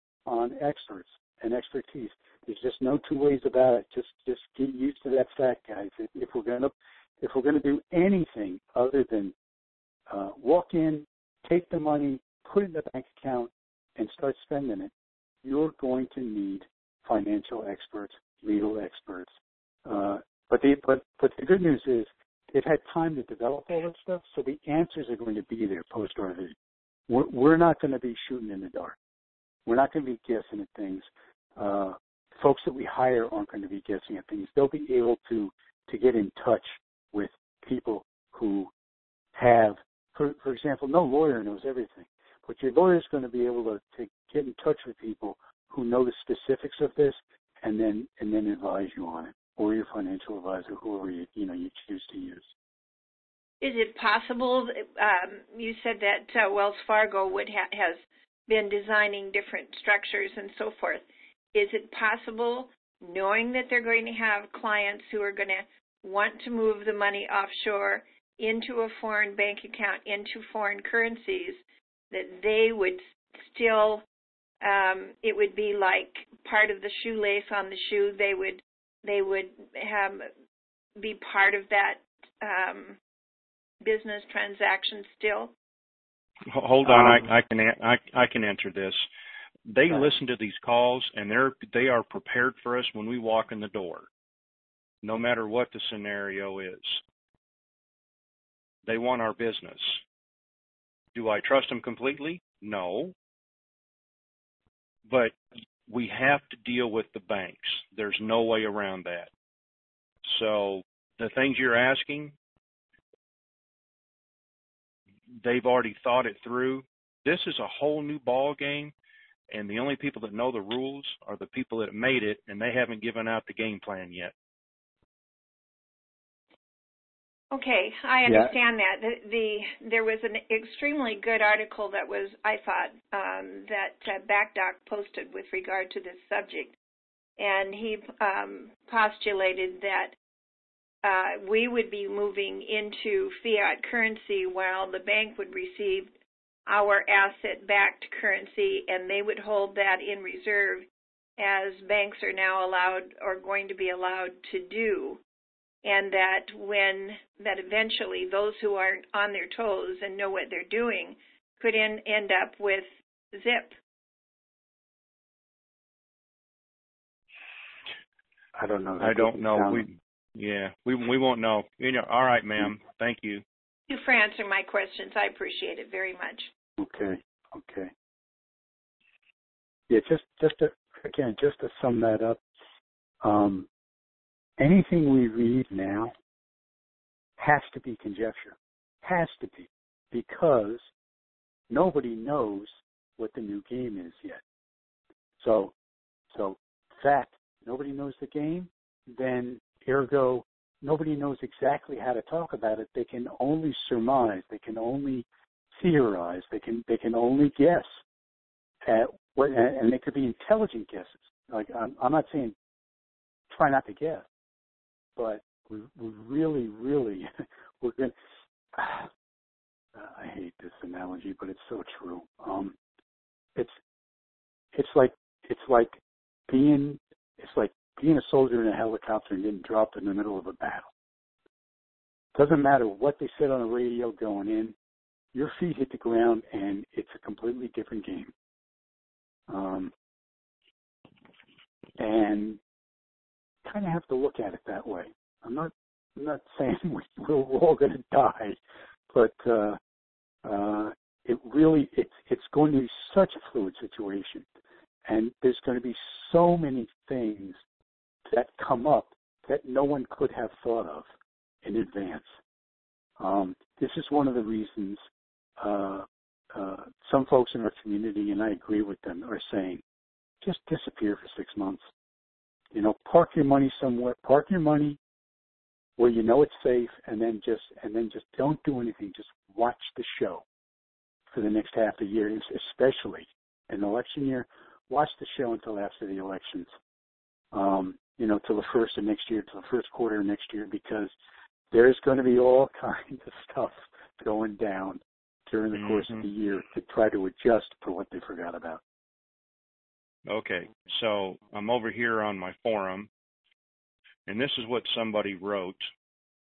experts and expertise. There's just no two ways about it. Just get used to that fact, guys. If we're going to do anything other than walk in, take the money, put it in the bank account, and start spending it, you're going to need financial experts, legal experts. But the good news is they've had time to develop all that stuff, so the answers are going to be there post-RV. We're not going to be shooting in the dark. We're not going to be guessing at things. Folks that we hire aren't going to be guessing at things. They'll be able to get in touch with people who have, for example, no lawyer knows everything, but your lawyer is going to be able to get in touch with people who know the specifics of this and then advise you on it, or your financial advisor, whoever you choose to use. Is it possible, you said that Wells Fargo has been designing different structures and so forth. Is it possible, knowing that they're going to have clients who are going to want to move the money offshore into a foreign bank account, into foreign currencies, that they would still, it would be like part of the shoelace on the shoe, they would be part of that business transaction still? Hold on, I can answer this. They listen to these calls, and they are prepared for us when we walk in the door, no matter what the scenario is. They want our business. Do I trust them completely? No. But we have to deal with the banks. There's no way around that. So the things you're asking, they've already thought it through. This is a whole new ball game, and the only people that know the rules are the people that made it, and they haven't given out the game plan yet. Okay, I understand that. There was an extremely good article that was, I thought, that BackDoc posted with regard to this subject, and he postulated that we would be moving into fiat currency while the bank would receive our asset-backed currency, and they would hold that in reserve, as banks are now allowed or going to be allowed to do. And that eventually those who are on their toes and know what they're doing could end up with zip. I don't know. I don't know. We won't know. All right, ma'am. Thank you. Thank you for answering my questions. I appreciate it very much. Okay. Yeah, just to sum that up, anything we read now has to be conjecture. Has to be. Because nobody knows what the new game is yet. So fact, nobody knows the game, then ergo, nobody knows exactly how to talk about it. They can only surmise. They can only theorize. They can only guess at what, and they could be intelligent guesses. Like I'm not saying try not to guess, but we really we're going. I hate this analogy, but it's so true. It's like being a soldier in a helicopter and getting dropped in the middle of a battle. Doesn't matter what they said on the radio going in, your feet hit the ground and it's a completely different game. And kind of have to look at it that way. I'm not saying we're all going to die, but it's going to be such a fluid situation, and there's going to be so many things that come up that no one could have thought of in advance. This is one of the reasons some folks in our community, and I agree with them, are saying, just disappear for 6 months. Park your money somewhere. Park your money where you know it's safe, and then just don't do anything. Just watch the show for the next half a year, especially in the election year. Watch the show until after the elections. Till the first of next year, till the first quarter of next year, because there's going to be all kinds of stuff going down during the course of the year to try to adjust for what they forgot about. Okay, so I'm over here on my forum, and this is what somebody wrote,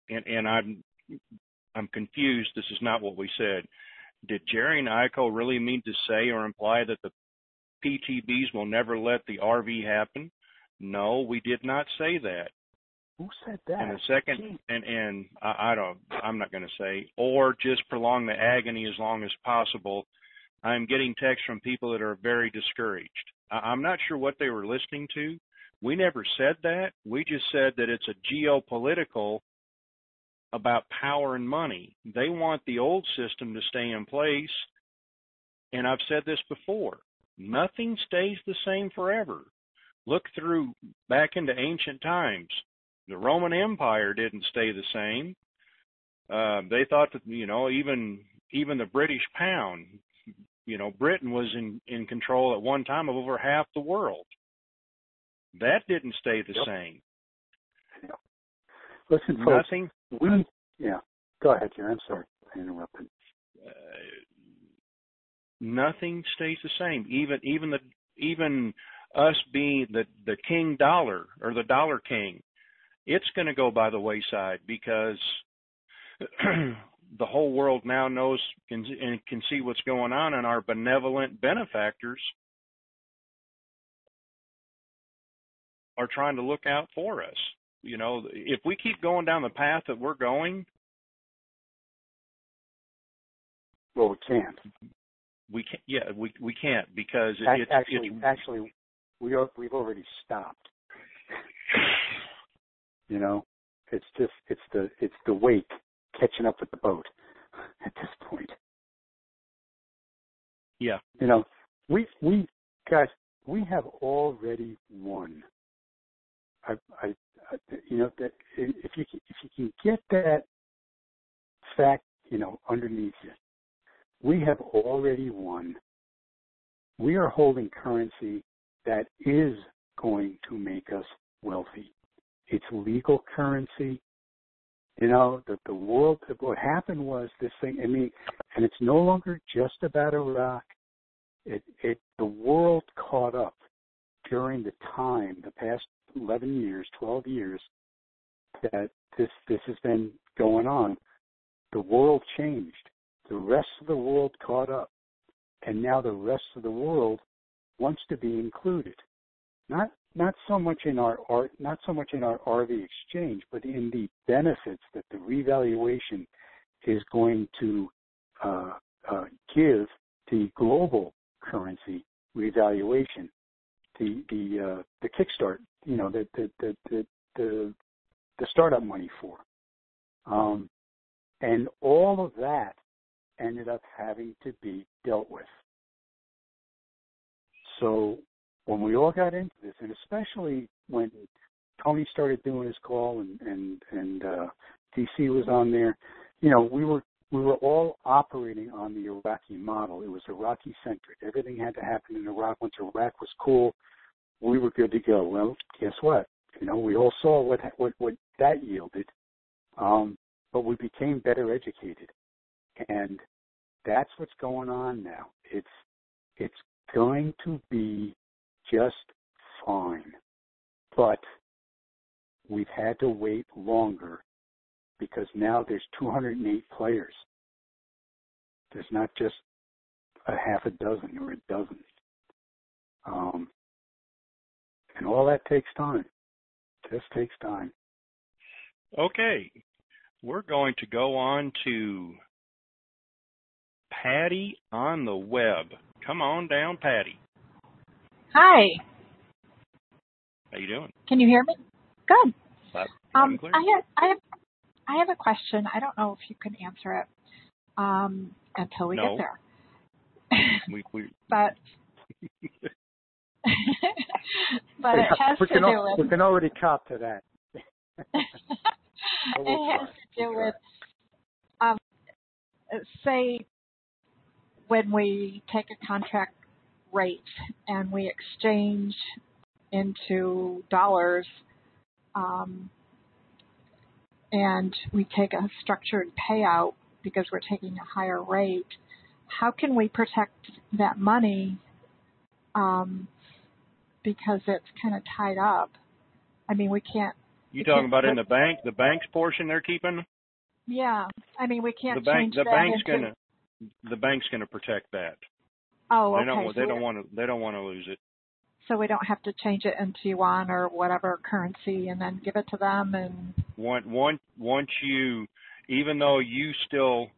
and I'm confused. This is not what we said. Did Jerry and Iko really mean to say or imply that the PTBs will never let the RV happen? No, we did not say that. Who said that? And the second, and I'm not going to say, or just prolong the agony as long as possible. I'm getting texts from people that are very discouraged. I'm not sure what they were listening to. We never said that. We just said that it's a geopolitical about power and money. They want the old system to stay in place. And I've said this before. Nothing stays the same forever. Look through back into ancient times. The Roman Empire didn't stay the same. They thought that, even the British pound, Britain was in control at one time of over half the world. That didn't stay the same. Yep. Listen, folks, go ahead, Jerry. I'm sorry. I interrupted. Nothing stays the same. Even us being the king dollar or the dollar king, it's going to go by the wayside because the whole world now knows and can see what's going on, and our benevolent benefactors are trying to look out for us. If we keep going down the path that we're going, well, we can't. We can't. Yeah, we can't because actually, we've already stopped. It's the wake catching up with the boat at this point. Yeah. We guys, we have already won. That if you can get that fact, underneath you, we have already won. We are holding currency that is going to make us wealthy. It's legal currency. The world, what happened was this thing, and it's no longer just about Iraq. The world caught up during the past 11 years, 12 years, that this has been going on. The world changed. The rest of the world caught up. And now the rest of the world wants to be included. Not so much in our RV exchange, but in the benefits that the revaluation is going to give the global currency revaluation, the kickstart, the startup money for, and all of that ended up having to be dealt with. So when we all got into this, and especially when Tony started doing his call and DC was on there, we were all operating on the Iraqi model. It was Iraqi centric. Everything had to happen in Iraq. Once Iraq was cool, we were good to go. Well, guess what? We all saw what that yielded, but we became better educated, and that's what's going on now. It's going to be just fine, but we've had to wait longer because now there's 208 players. There's not just a half a dozen or a dozen. And all that takes time. Just takes time. Okay. We're going to go on to Patty on the web. Come on down, Patty. Hi. How you doing? Can you hear me? Good. Loud and clear. I have a question. I don't know if you can answer it until we get there. But but it has to do with. We can already cop to that. It has to do with, say, when we take a contract rate and we exchange into dollars, and we take a structured payout because we're taking a higher rate, how can we protect that money because it's kind of tied up? I mean, we can't. You talking about in the bank, the bank's portion they're keeping? Yeah, I mean, we can't change that. The bank's gonna protect that. Oh, okay. They don't want to lose it. So we don't have to change it into yuan or whatever currency and then give it to them. And once you, even though you still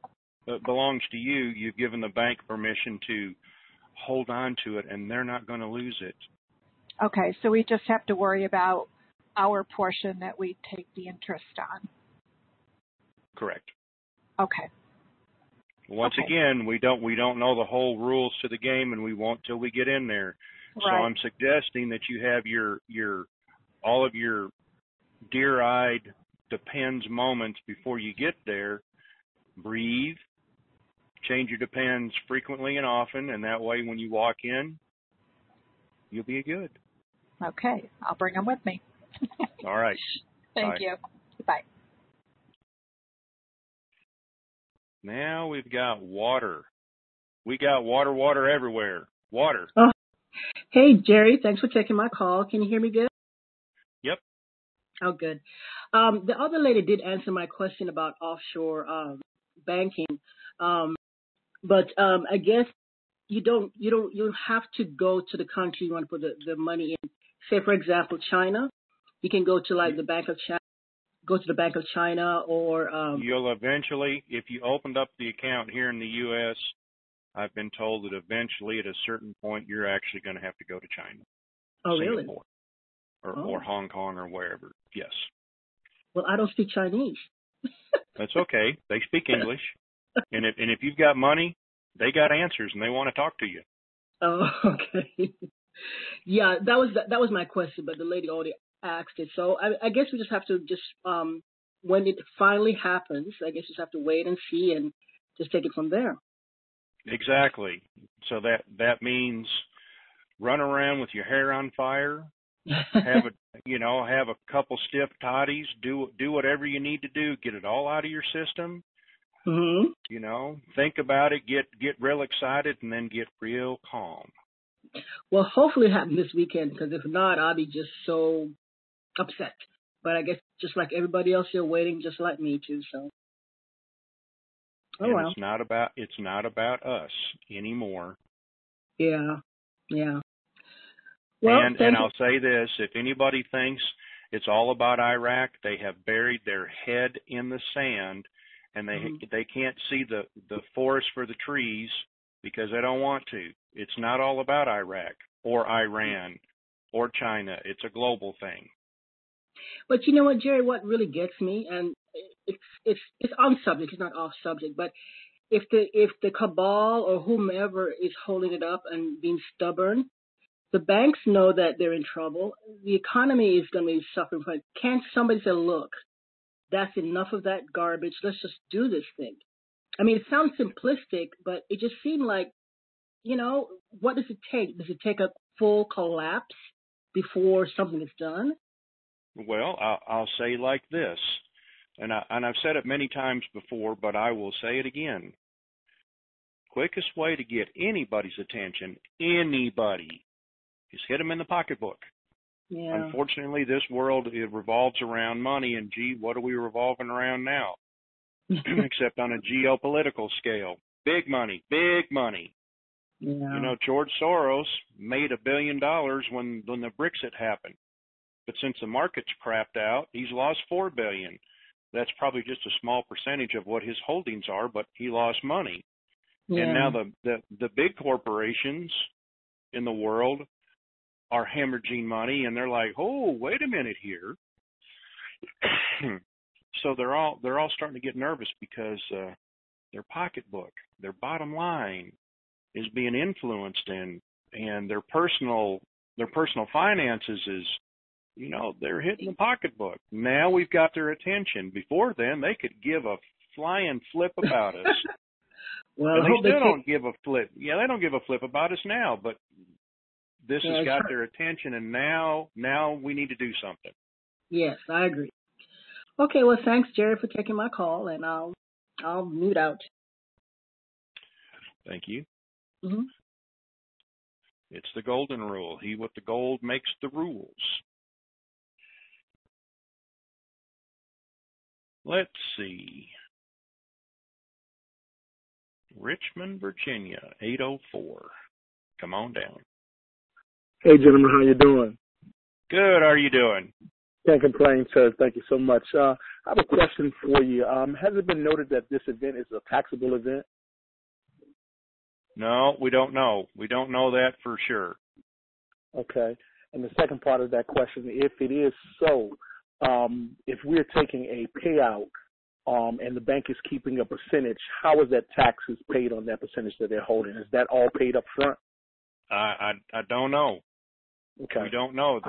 belongs to you, you've given the bank permission to hold on to it, and they're not going to lose it. Okay, so we just have to worry about our portion that we take the interest on. Correct. Okay. Once again, we don't know the whole rules to the game, and we won't till we get in there. Right. So I'm suggesting that you have all of your deer-eyed depends moments before you get there. Breathe. Change your depends frequently and often, and that way when you walk in, you'll be good. Okay. I'll bring them with me. All right. Thank you. Bye. Now we've got water. We got water everywhere. Water. Oh, hey, Jerry. Thanks for taking my call. Can you hear me good? Yep. Oh, good. The other lady did answer my question about offshore banking, but I guess you don't have to go to the country you want to put the money in. Say, for example, China. You can go to like the Bank of China. Go to the Bank of China, or you'll eventually, if you opened up the account here in the U.S., I've been told that eventually at a certain point you're actually going to have to go to China. Oh, Singapore, really? Or Hong Kong or wherever. Yes. Well, I don't speak Chinese. That's okay. They speak English, and if you've got money, they got answers and they want to talk to you. Oh, okay. Yeah, that was my question, but the lady already asked it. So I guess we just have to when it finally happens, I guess just have to wait and see and just take it from there. Exactly. So that means run around with your hair on fire, have a couple stiff toddies, do whatever you need to do, get it all out of your system. Mm-hmm. Think about it, get real excited, and then get real calm. Well, hopefully it happens this weekend, because if not, I'll be just so upset. But I guess just like everybody else, you're waiting just like me too. So, And it's not about us anymore. Yeah. Well, and I'll say this: if anybody thinks it's all about Iraq, they have buried their head in the sand, and they can't see the forest for the trees because they don't want to. It's not all about Iraq or Iran or China. It's a global thing. But you know what, Jerry? What really gets me, and it's on subject, it's not off subject, but if the cabal or whomever is holding it up and being stubborn, the banks know that they're in trouble. The economy is going to be suffering from it. Can't somebody say, look, that's enough of that garbage. Let's just do this thing. I mean, it sounds simplistic, but it just seemed like, what does it take? Does it take a full collapse before something is done? Well, I'll say like this, and I've said it many times before, but I will say it again. Quickest way to get anybody's attention, anybody, is hit them in the pocketbook. Yeah. Unfortunately, this world, it revolves around money, and gee, what are we revolving around now? Except on a geopolitical scale. Big money, big money. Yeah. George Soros made $1 billion when the Brexit happened. But since the market's crapped out, he's lost $4 billion. That's probably just a small percentage of what his holdings are, but he lost money. Yeah. And now the big corporations in the world are hemorrhaging money, and they're like, oh, wait a minute here. So they're all starting to get nervous because their pocketbook, their bottom line, is being influenced, and their personal finances is, they're hitting the pocketbook. Now we've got their attention. Before then, they could give a flying flip about us. Well, and they still don't give a flip. Yeah, they don't give a flip about us now, but this has got their attention, and now we need to do something. Yes, I agree. Okay, well, thanks, Jerry, for taking my call, and I'll mute out. Thank you. Mm-hmm. It's the golden rule. He with the gold makes the rules. Let's see. Richmond, Virginia, 804. Come on down. Hey, gentlemen, how you doing? Good. How are you doing? Can't complain, sir. Thank you so much. I have a question for you. Has it been noted that this event is a taxable event? No, we don't know. We don't know that for sure. Okay. And the second part of that question, if it is so, if we're taking a payout and the bank is keeping a percentage, how is that taxes paid on that percentage that they're holding? Is that all paid up front? I don't know. Okay. We don't know.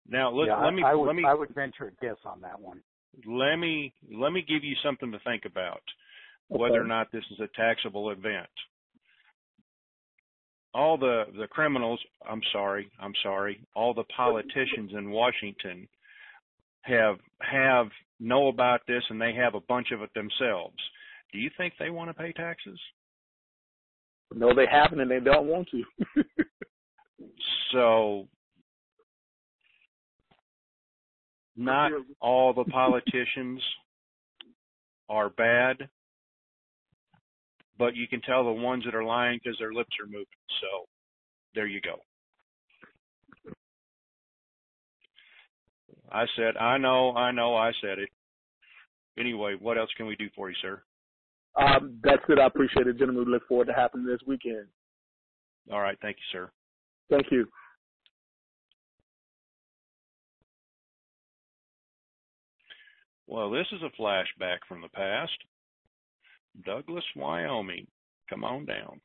Now, let me. I would venture a guess on that one. Let me give you something to think about, whether or not this is a taxable event. All the criminals, I'm sorry, all the politicians in Washington have know about this, and they have a bunch of it themselves. Do you think they want to pay taxes? No, they haven't, and they don't want to. So, not all the politicians are bad, but you can tell the ones that are lying because their lips are moving. So, there you go. I said, I know, I said it. Anyway, what else can we do for you, sir? That's it. I appreciate it, gentlemen. We look forward to happening this weekend. All right. Thank you, sir. Thank you. Well, this is a flashback from the past. Douglas, Wyoming. Come on down.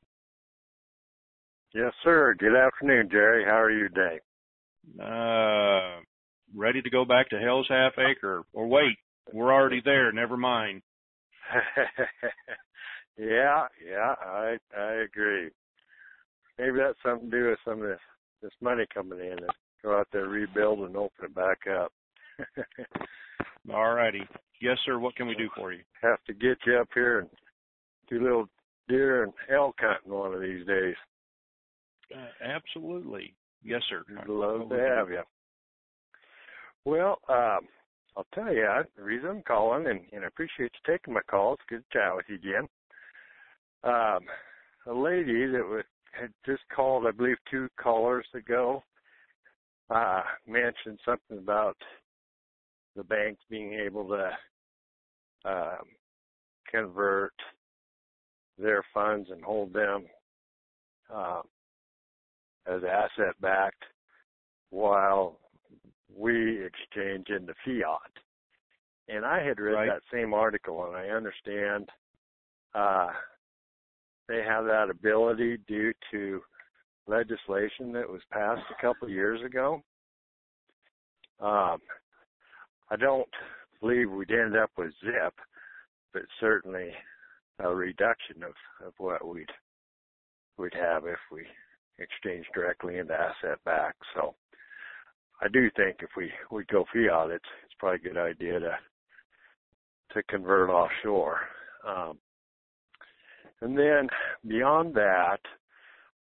Yes, sir. Good afternoon, Jerry. How are you today? Ready to go back to Hell's Half Acre. Or wait, we're already there. Never mind. Yeah, I agree. Maybe that's something to do with some of this money coming in. Let's go out there, rebuild, and open it back up. All righty. Yes, sir. What can we do for you? Have to get you up here and do a little deer and elk hunting one of these days. Absolutely. Yes, sir. I'd love to have you. Well, I'll tell you, the reason I'm calling, and I appreciate you taking my call. It's good to chat with you again. A lady that had just called, I believe 2 callers ago, mentioned something about the banks being able to convert their funds and hold them as asset-backed while we exchange into fiat. And I had read that same article, and I understand they have that ability due to legislation that was passed a couple of years ago. I don't believe we'd end up with zip, but certainly a reduction of what we'd have if we exchange directly into asset back. So I do think if we go fiat, it's probably a good idea to convert offshore. And then beyond that,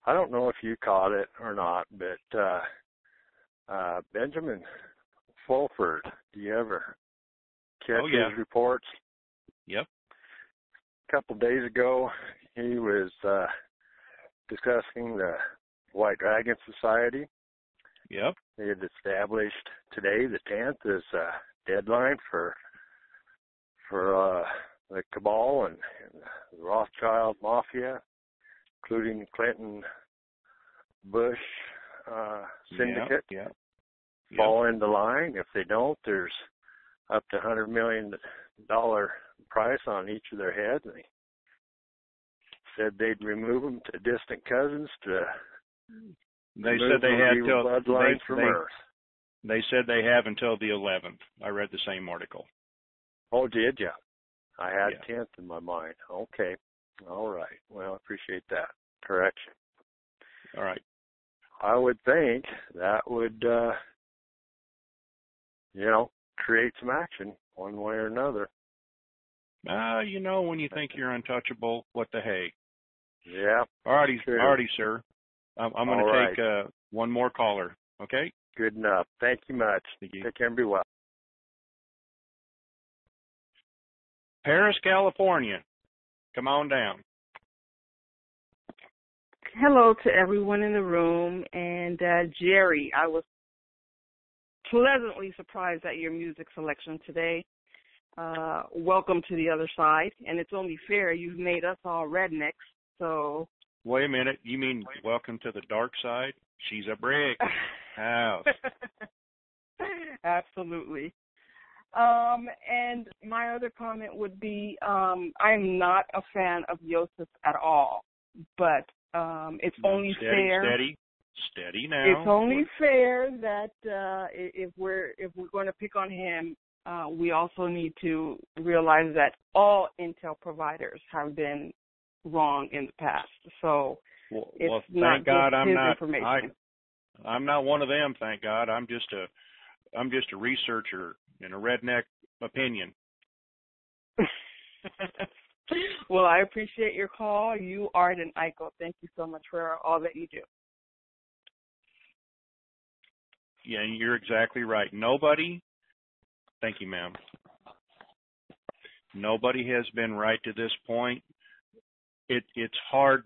I don't know if you caught it or not, but Benjamin Fulford, do you ever catch his reports? Yep. A couple of days ago, he was discussing the White Dragon Society. Yep. They had established today, the 10th, as a deadline for the cabal and the Rothschild mafia, including Clinton, Bush syndicate, fall into line. If they don't, there's up to $100 million price on each of their heads. And they said they'd remove them to distant cousins to. They said they had till bloodlines from Earth. They said they have until the 11th. I read the same article. Oh, did you? I had 10th in my mind. Okay. All right. Well, I appreciate that correction. All right. I would think that would, create some action one way or another. When you think you're untouchable, what the hey? Yeah. All righty, sir. I'm going to take one more caller. Okay. Good enough. Thank you much. Thank you. Take care and be well. Paris, California. Come on down. Hello to everyone in the room. And Jerry, I was pleasantly surprised at your music selection today. Welcome to the other side. And it's only fair. You've made us all rednecks. So. Wait a minute. You mean welcome to the dark side? She's a brick house. Absolutely. And my other comment would be I'm not a fan of Yosef at all, but it's only fair. Steady now. It's only fair that if we're going to pick on him, we also need to realize that all Intel providers have been wrong in the past. So it's not thank God just his information. I'm not one of them, thank God. I'm just a researcher in a redneck opinion. Well, I appreciate your call. You, Art, and Iko, thank you so much for all that you do. Yeah, you're exactly right. Nobody, thank you, ma'am. Nobody has been right to this point. It's hard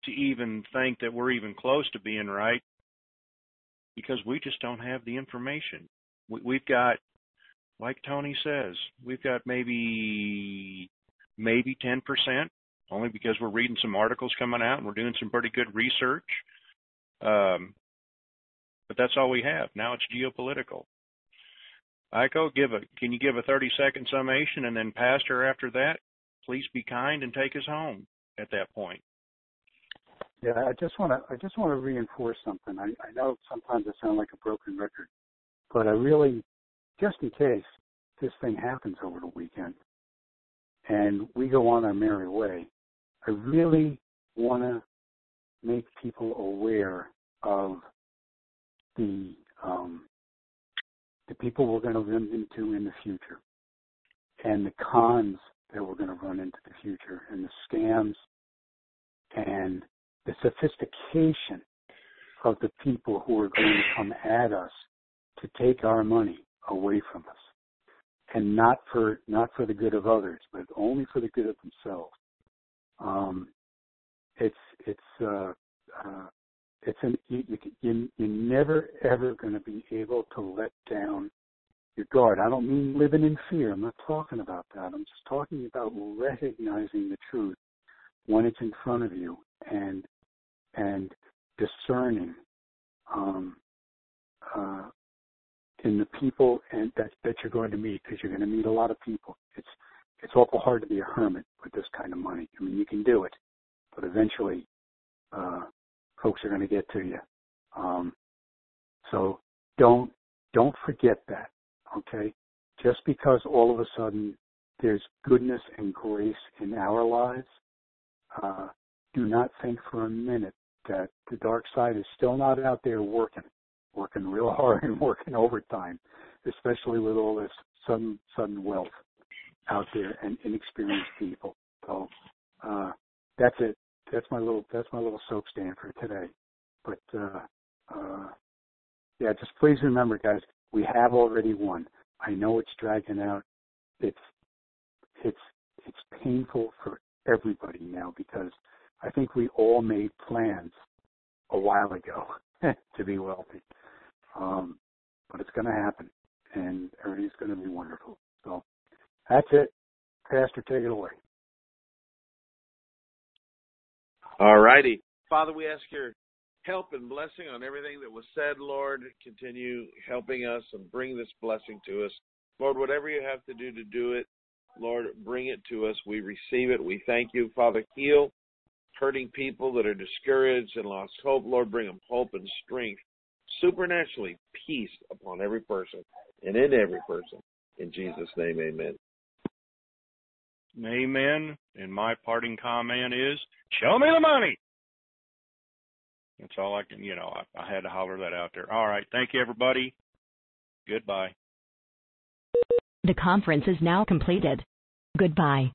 to even think that we're even close to being right because we just don't have the information. We've got, like Tony says, we've got maybe 10%, only because we're reading some articles coming out and we're doing some pretty good research. But that's all we have. Now it's geopolitical. Iko, can you give a 30-second summation, and then Pastor after that, please be kind and take us home at that point. Yeah, I just want to reinforce something. I know sometimes I sound like a broken record, but I really, just in case this thing happens over the weekend and we go on our merry way, I really want to make people aware of the people we're going to run into in the future and the cons that we're going to run into the future and the scams and the sophistication of the people who are going to come at us to take our money away from us, and not for the good of others, but only for the good of themselves. You're never ever going to be able to let down your guard. I don't mean living in fear. I'm not talking about that. I'm just talking about recognizing the truth when it's in front of you and discerning in the people and that you're going to meet, because you're going to meet a lot of people. It's awful hard to be a hermit with this kind of money. I mean, you can do it, but eventually folks are going to get to you. So don't forget that, okay? Just because all of a sudden there's goodness and grace in our lives, do not think for a minute that the dark side is still not out there working real hard and working overtime, especially with all this sudden wealth out there and inexperienced people. So that's it. That's my little soap stand for today. But yeah, just please remember, guys, we have already won. I know it's dragging out. It's painful for everybody now because I think we all made plans a while ago to be wealthy. But it's going to happen, and everything's going to be wonderful. So that's it. Pastor, take it away. All righty. Father, we ask your help and blessing on everything that was said, Lord. Continue helping us and bring this blessing to us. Lord, whatever you have to do it, Lord, bring it to us. We receive it. We thank you, Father. Heal hurting people that are discouraged and lost hope. Lord, bring them hope and strength. Supernaturally, peace upon every person and in every person. In Jesus' name, amen. Amen. And my parting comment is, show me the money. That's all I can, I had to holler that out there. All right. Thank you, everybody. Goodbye. The conference is now completed. Goodbye.